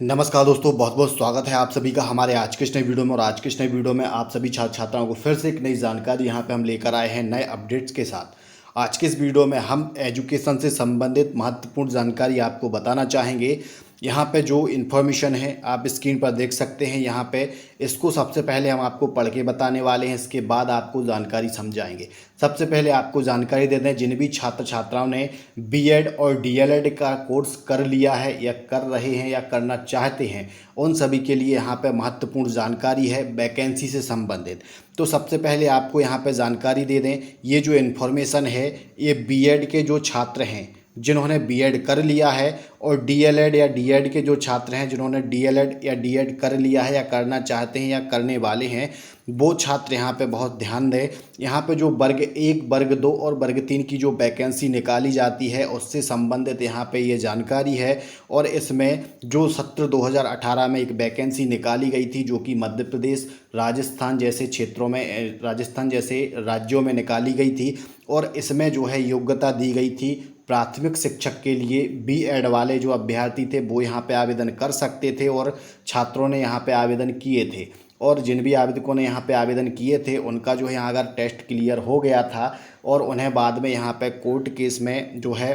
नमस्कार दोस्तों, बहुत बहुत स्वागत है आप सभी का हमारे आज के इस नए वीडियो में। और आज के इस नए वीडियो में आप सभी छात्र छात्राओं को फिर से एक नई जानकारी यहाँ पे हम लेकर आए हैं नए अपडेट्स के साथ। आज के इस वीडियो में हम एजुकेशन से संबंधित महत्वपूर्ण जानकारी आपको बताना चाहेंगे। यहाँ पे जो इन्फॉर्मेशन है आप स्क्रीन पर देख सकते हैं। यहाँ पे इसको सबसे पहले हम आपको पढ़ के बताने वाले हैं, इसके बाद आपको जानकारी समझाएंगे। सबसे पहले आपको जानकारी दे दें, जिन भी छात्र छात्राओं ने बीएड और डीएलएड का कोर्स कर लिया है या कर रहे हैं या करना चाहते हैं, उन सभी के लिए यहाँ पे महत्वपूर्ण जानकारी है वैकेंसी से संबंधित। तो सबसे पहले आपको यहाँ पे जानकारी दे दें, ये जो इन्फॉर्मेशन है ये बीएड के जो छात्र हैं जिन्होंने बीएड कर लिया है और डीएलएड या डीएड के जो छात्र हैं जिन्होंने डीएलएड या डीएड कर लिया है या करना चाहते हैं या करने वाले हैं, वो छात्र यहाँ पे बहुत ध्यान दें। यहाँ पे जो वर्ग 1, वर्ग 2 और वर्ग 3 की जो वैकेंसी निकाली जाती है उससे संबंधित यहाँ पे ये जानकारी है। और इसमें जो सत्र 2018 में एक वैकेंसी निकाली गई थी जो कि मध्य प्रदेश, राजस्थान जैसे क्षेत्रों में, राजस्थान जैसे राज्यों में निकाली गई थी। और इसमें जो है योग्यता दी गई थी प्राथमिक शिक्षक के लिए। बीएड वाले जो अभ्यर्थी थे वो यहाँ पे आवेदन कर सकते थे और छात्रों ने यहाँ पे आवेदन किए थे। और जिन भी आवेदकों ने यहाँ पे आवेदन किए थे उनका जो है यहाँ अगर टेस्ट क्लियर हो गया था और उन्हें बाद में यहाँ पे कोर्ट केस में जो है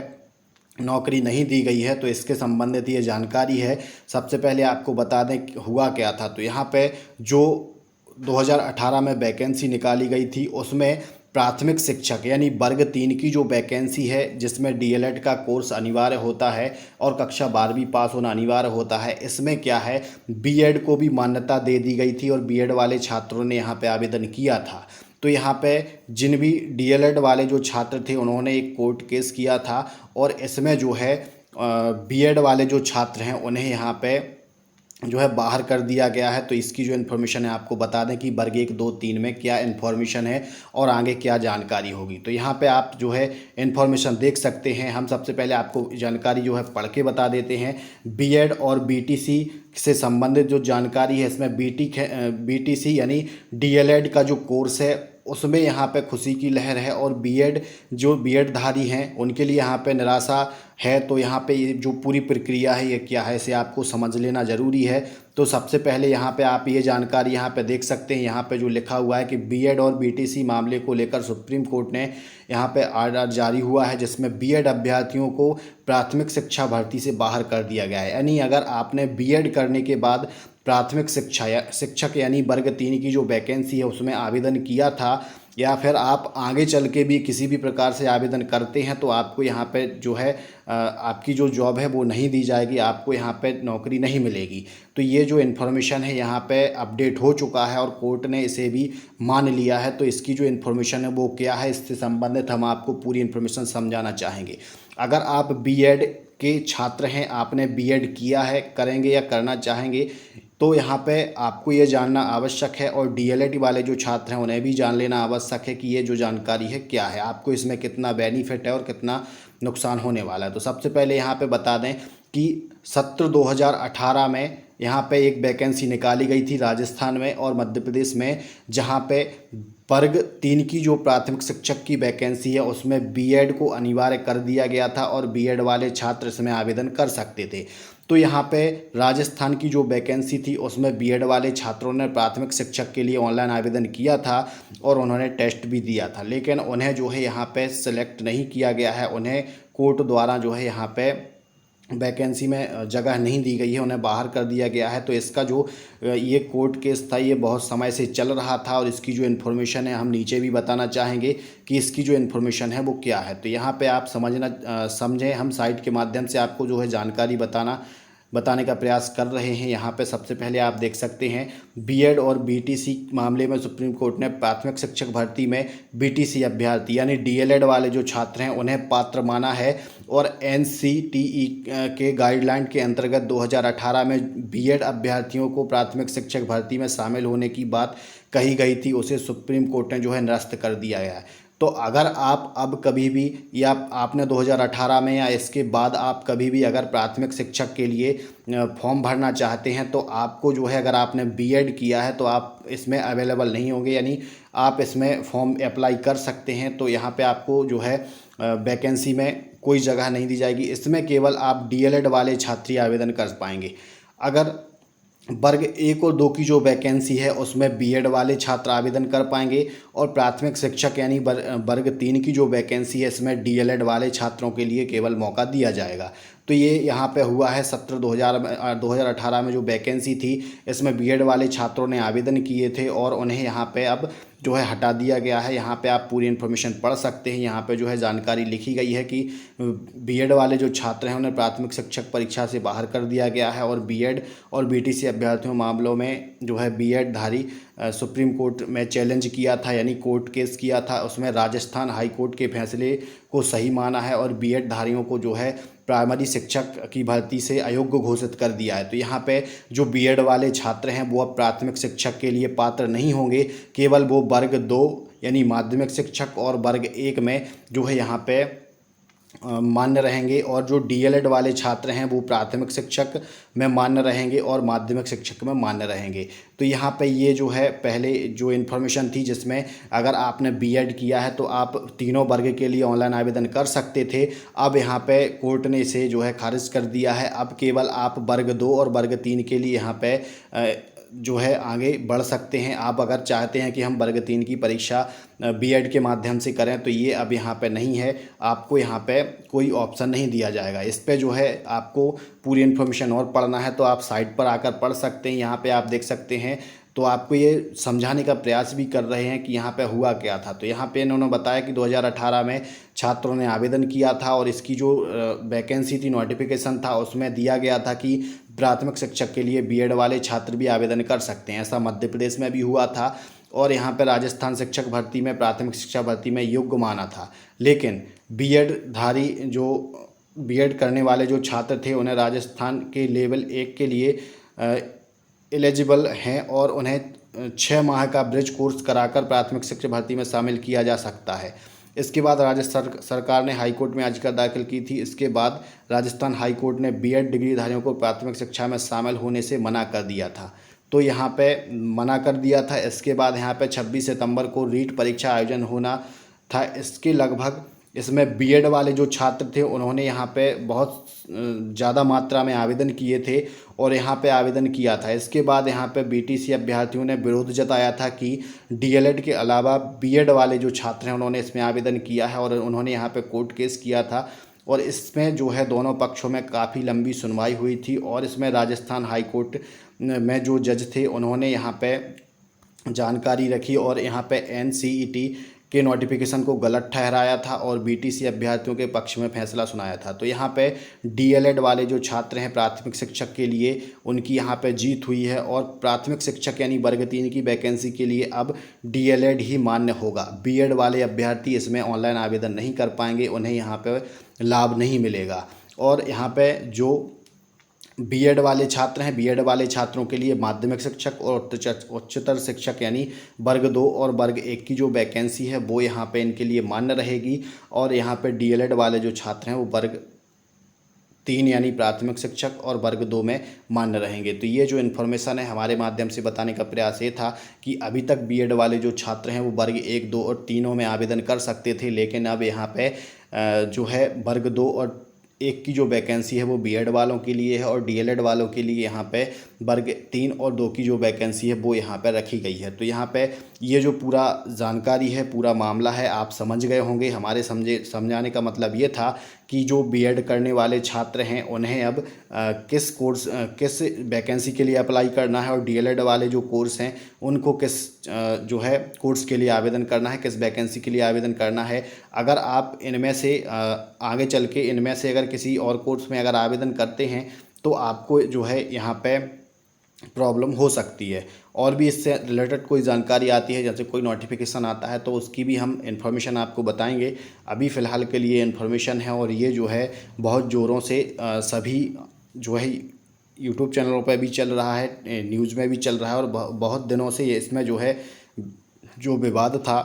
नौकरी नहीं दी गई है, तो इसके संबंधित ये जानकारी है। सबसे पहले आपको बता दें हुआ क्या था। तो यहाँ पे जो 2018 में वैकेंसी निकाली गई थी उसमें प्राथमिक शिक्षक यानी वर्ग 3 की जो वैकेंसी है जिसमें डीएलएड का कोर्स अनिवार्य होता है और कक्षा 12वीं पास होना अनिवार्य होता है, इसमें क्या है बीएड को भी मान्यता दे दी गई थी और बीएड वाले छात्रों ने यहाँ पे आवेदन किया था। तो यहाँ पे जिन भी डीएलएड वाले जो छात्र थे उन्होंने एक कोर्ट केस किया था और इसमें जो है बीएड वाले जो छात्र हैं उन्हें यहाँ पे जो है बाहर कर दिया गया है। तो इसकी जो इन्फॉर्मेशन है आपको बता दें कि वर्ग 1, 2, 3 में क्या इन्फॉर्मेशन है और आगे क्या जानकारी होगी। तो यहाँ पे आप जो है इन्फॉर्मेशन देख सकते हैं। हम सबसे पहले आपको जानकारी जो है पढ़ के बता देते हैं। बीएड और बीटीसी से संबंधित जो जानकारी है इसमें बीटीसी यानी डीएलएड का जो कोर्स है उसमें यहाँ पे खुशी की लहर है और बीएड जो बीएड धारी हैं उनके लिए यहाँ पे निराशा है। तो यहाँ पे ये जो पूरी प्रक्रिया है ये क्या है इसे आपको समझ लेना ज़रूरी है। तो सबसे पहले यहाँ पे आप ये जानकारी यहाँ पे देख सकते हैं। यहाँ पे जो लिखा हुआ है कि बीएड और बीटीसी मामले को लेकर सुप्रीम कोर्ट ने यहाँ पे आर्डर जारी हुआ है जिसमें बीएड अभ्यर्थियों को प्राथमिक शिक्षा भर्ती से बाहर कर दिया गया है। यानी अगर आपने बीएड करने के बाद प्राथमिक शिक्षक यानी वर्ग 3 की जो वैकेंसी है उसमें आवेदन किया था या फिर आप आगे चल के भी किसी भी प्रकार से आवेदन करते हैं तो आपको यहाँ पे जो है आपकी जो जॉब है वो नहीं दी जाएगी, आपको यहाँ पे नौकरी नहीं मिलेगी। तो ये जो इन्फॉर्मेशन है यहाँ पे अपडेट हो चुका है और कोर्ट ने इसे भी मान लिया है। तो इसकी जो इन्फॉर्मेशन है वो क्या है इससे संबंधित हम आपको पूरी इन्फॉर्मेशन समझाना चाहेंगे। अगर आप बीएड के छात्र हैं, आपने बीएड किया है, करेंगे या करना चाहेंगे, तो यहाँ पे आपको ये जानना आवश्यक है। और डीएलएड वाले जो छात्र हैं उन्हें भी जान लेना आवश्यक है कि ये जो जानकारी है क्या है, आपको इसमें कितना बेनिफिट है और कितना नुकसान होने वाला है। तो सबसे पहले यहाँ पे बता दें कि सत्र 2018 में यहाँ पे एक वैकेंसी निकाली गई थी राजस्थान में और मध्य प्रदेश में, जहाँ पे वर्ग 3 की जो प्राथमिक शिक्षक की वैकेंसी है उसमें बीएड को अनिवार्य कर दिया गया था और बीएड वाले छात्र इसमें आवेदन कर सकते थे। तो यहाँ पे राजस्थान की जो वैकेंसी थी उसमें बीएड वाले छात्रों ने प्राथमिक शिक्षक के लिए ऑनलाइन आवेदन किया था और उन्होंने टेस्ट भी दिया था, लेकिन उन्हें जो है यहाँ पे सिलेक्ट नहीं किया गया है। उन्हें कोर्ट द्वारा जो है यहाँ पे वैकेंसी में जगह नहीं दी गई है, उन्हें बाहर कर दिया गया है। तो इसका जो ये कोर्ट केस था ये बहुत समय से चल रहा था और इसकी जो इन्फॉर्मेशन है हम नीचे भी बताना चाहेंगे कि इसकी जो इन्फॉर्मेशन है वो क्या है। तो यहाँ पे आप समझें, हम साइट के माध्यम से आपको जो है जानकारी बताने का प्रयास कर रहे हैं। यहाँ पे सबसे पहले आप देख सकते हैं बीएड और बीटीसी मामले में सुप्रीम कोर्ट ने प्राथमिक शिक्षक भर्ती में बीटीसी अभ्यर्थी यानी डीएलएड वाले जो छात्र हैं उन्हें पात्र माना है और एनसीटीई के गाइडलाइन के अंतर्गत 2018 में बीएड अभ्यर्थियों को प्राथमिक शिक्षक भर्ती में शामिल होने की बात कही गई थी, उसे सुप्रीम कोर्ट ने जो है निरस्त कर दिया गया है। तो अगर आप अब कभी भी या आपने 2018 में या इसके बाद आप कभी भी अगर प्राथमिक शिक्षक के लिए फॉर्म भरना चाहते हैं तो आपको जो है अगर आपने बीएड किया है तो आप इसमें अवेलेबल नहीं होंगे, यानी आप इसमें फॉर्म अप्लाई कर सकते हैं। तो यहाँ पे आपको जो है वैकेंसी में कोई जगह नहीं दी जाएगी, इसमें केवल आप डीएलएड वाले छात्र आवेदन कर पाएंगे। अगर वर्ग 1 और 2 की जो वैकेंसी है उसमें बीएड वाले छात्र आवेदन कर पाएंगे और प्राथमिक शिक्षक यानी वर्ग 3 की जो वैकेंसी है इसमें डीएलएड वाले छात्रों के लिए केवल मौका दिया जाएगा। तो ये यहाँ पे हुआ है सत्र 2018 में जो वैकेंसी थी इसमें बीएड वाले छात्रों ने आवेदन किए थे और उन्हें यहाँ पे अब जो है हटा दिया गया है। यहाँ पे आप पूरी इन्फॉर्मेशन पढ़ सकते हैं। यहाँ पे जो है जानकारी लिखी गई है कि बीएड वाले जो छात्र हैं उन्हें प्राथमिक शिक्षक परीक्षा से बाहर कर दिया गया है और बीएड और बीटीसी अभ्यर्थियों मामलों में जो है बीएड धारी सुप्रीम कोर्ट में चैलेंज किया था यानी कोर्ट केस किया था, उसमें राजस्थान हाई कोर्ट के फैसले को सही माना है और बीएड धारियों को जो है प्राइमरी शिक्षक की भर्ती से अयोग्य घोषित कर दिया है। तो यहाँ पे जो बीएड वाले छात्र हैं वो अब प्राथमिक शिक्षक के लिए पात्र नहीं होंगे, केवल वो वर्ग 2 यानी माध्यमिक शिक्षक और वर्ग 1 में जो है यहाँ पे मान्य रहेंगे और जो डीएलएड वाले छात्र हैं वो प्राथमिक शिक्षक में मान्य रहेंगे और माध्यमिक शिक्षक में मान्य रहेंगे। तो यहाँ पे ये जो है पहले जो इन्फॉर्मेशन थी जिसमें अगर आपने बीएड किया है तो आप तीनों वर्ग के लिए ऑनलाइन आवेदन कर सकते थे। अब यहाँ पे कोर्ट ने इसे जो है खारिज कर दिया है। अब केवल आप वर्ग 2 और वर्ग 3 के लिए यहाँ पे जो है आगे बढ़ सकते हैं। आप अगर चाहते हैं कि हम वर्ग 3 की परीक्षा बीएड के माध्यम से करें तो ये अब यहाँ पे नहीं है, आपको यहाँ पे कोई ऑप्शन नहीं दिया जाएगा। इस पे जो है आपको पूरी इन्फॉर्मेशन और पढ़ना है तो आप साइट पर आकर पढ़ सकते हैं। यहाँ पे आप देख सकते हैं तो आपको ये समझाने का प्रयास भी कर रहे हैं कि यहाँ पे हुआ क्या था। तो यहाँ पे इन्होंने बताया कि 2018 में छात्रों ने आवेदन किया था और इसकी जो वैकेंसी थी, नोटिफिकेशन था, उसमें दिया गया था कि प्राथमिक शिक्षक के लिए बीएड वाले छात्र भी आवेदन कर सकते हैं। ऐसा मध्य प्रदेश में भी हुआ था और यहाँ पर राजस्थान शिक्षक भर्ती में प्राथमिक शिक्षा भर्ती में योग्य माना था। लेकिन बीएड धारी जो बीएड करने वाले जो छात्र थे उन्हें राजस्थान के लेवल 1 के लिए एलिजिबल हैं और उन्हें 6 माह का ब्रिज कोर्स कराकर प्राथमिक शिक्षक भर्ती में शामिल किया जा सकता है। इसके बाद राजस्थान सरकार ने हाई कोर्ट में याचिका दाखिल की थी। इसके बाद राजस्थान हाई कोर्ट ने बीएड डिग्रीधारियों को प्राथमिक शिक्षा में शामिल होने से मना कर दिया था। तो यहाँ पे मना कर दिया था। इसके बाद यहाँ पे 26 सितंबर को रीट परीक्षा आयोजन होना था। इसके लगभग इसमें बीएड वाले जो छात्र थे उन्होंने यहाँ पे बहुत ज़्यादा मात्रा में आवेदन किए थे और यहाँ पे आवेदन किया था। इसके बाद यहाँ पे बीटीसी अभ्यर्थियों ने विरोध जताया था कि डीएलएड के अलावा बीएड वाले जो छात्र हैं उन्होंने इसमें आवेदन किया है और उन्होंने यहाँ पे कोर्ट केस किया था और इसमें जो है दोनों पक्षों में काफ़ी लंबी सुनवाई हुई थी और इसमें राजस्थान हाई कोर्ट में जो जज थे उन्होंने यहाँ पे जानकारी रखी और यहाँ पे एनसीईटी के नोटिफिकेशन को गलत ठहराया था और बीटीसी अभ्यर्थियों के पक्ष में फैसला सुनाया था। तो यहाँ पे डीएलएड वाले जो छात्र हैं प्राथमिक शिक्षक के लिए उनकी यहाँ पे जीत हुई है और प्राथमिक शिक्षक यानी वर्ग 3 की वैकेंसी के लिए अब डीएलएड ही मान्य होगा। बीएड वाले अभ्यर्थी इसमें ऑनलाइन आवेदन नहीं कर पाएंगे, उन्हें यहाँ पर लाभ नहीं मिलेगा। और यहाँ पर जो बीएड वाले छात्र हैं, बीएड वाले छात्रों के लिए माध्यमिक शिक्षक और उच्चतर शिक्षक यानी वर्ग 2 और वर्ग 1 की जो वैकेंसी है वो यहाँ पे इनके लिए मान्य रहेगी और यहाँ पे डीएलएड वाले जो छात्र हैं वो वर्ग 3 यानी प्राथमिक शिक्षक और वर्ग 2 में मान्य रहेंगे। तो ये जो इन्फॉर्मेशन है हमारे माध्यम से बताने का प्रयास ये था कि अभी तक बीएड वाले जो छात्र हैं वो वर्ग 1, 2 और 3 में आवेदन कर सकते थे, लेकिन अब यहाँ पे जो है वर्ग 2 और 1 की जो वैकेंसी है वो बीएड वालों के लिए है और डीएलएड वालों के लिए यहाँ पे वर्ग 3 और 2 की जो वैकेंसी है वो यहाँ पे रखी गई है। तो यहाँ पे ये जो पूरा जानकारी है, पूरा मामला है, आप समझ गए होंगे। हमारे समझाने का मतलब ये था कि जो बीएड करने वाले छात्र हैं उन्हें अब किस वैकेंसी के लिए अप्लाई करना है और डीएलएड वाले जो कोर्स हैं उनको किस जो है कोर्स के लिए आवेदन करना है, किस वैकेंसी के लिए आवेदन करना है। अगर आप इनमें से आगे चल के इनमें से अगर किसी और कोर्स में अगर आवेदन करते हैं तो आपको जो है यहाँ पे प्रॉब्लम हो सकती है। और भी इससे रिलेटेड कोई जानकारी आती है, जैसे कोई नोटिफिकेशन आता है तो उसकी भी हम इन्फॉर्मेशन आपको बताएंगे। अभी फ़िलहाल के लिए इन्फॉर्मेशन है और ये जो है बहुत ज़ोरों से सभी जो है यूट्यूब चैनलों पर भी चल रहा है, न्यूज़ में भी चल रहा है और बहुत दिनों से इसमें जो है जो विवाद था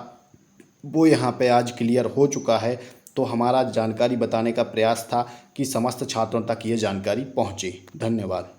वो यहाँ पे आज क्लियर हो चुका है। तो हमारा जानकारी बताने का प्रयास था कि समस्त छात्रों तक ये जानकारी पहुँचे। धन्यवाद।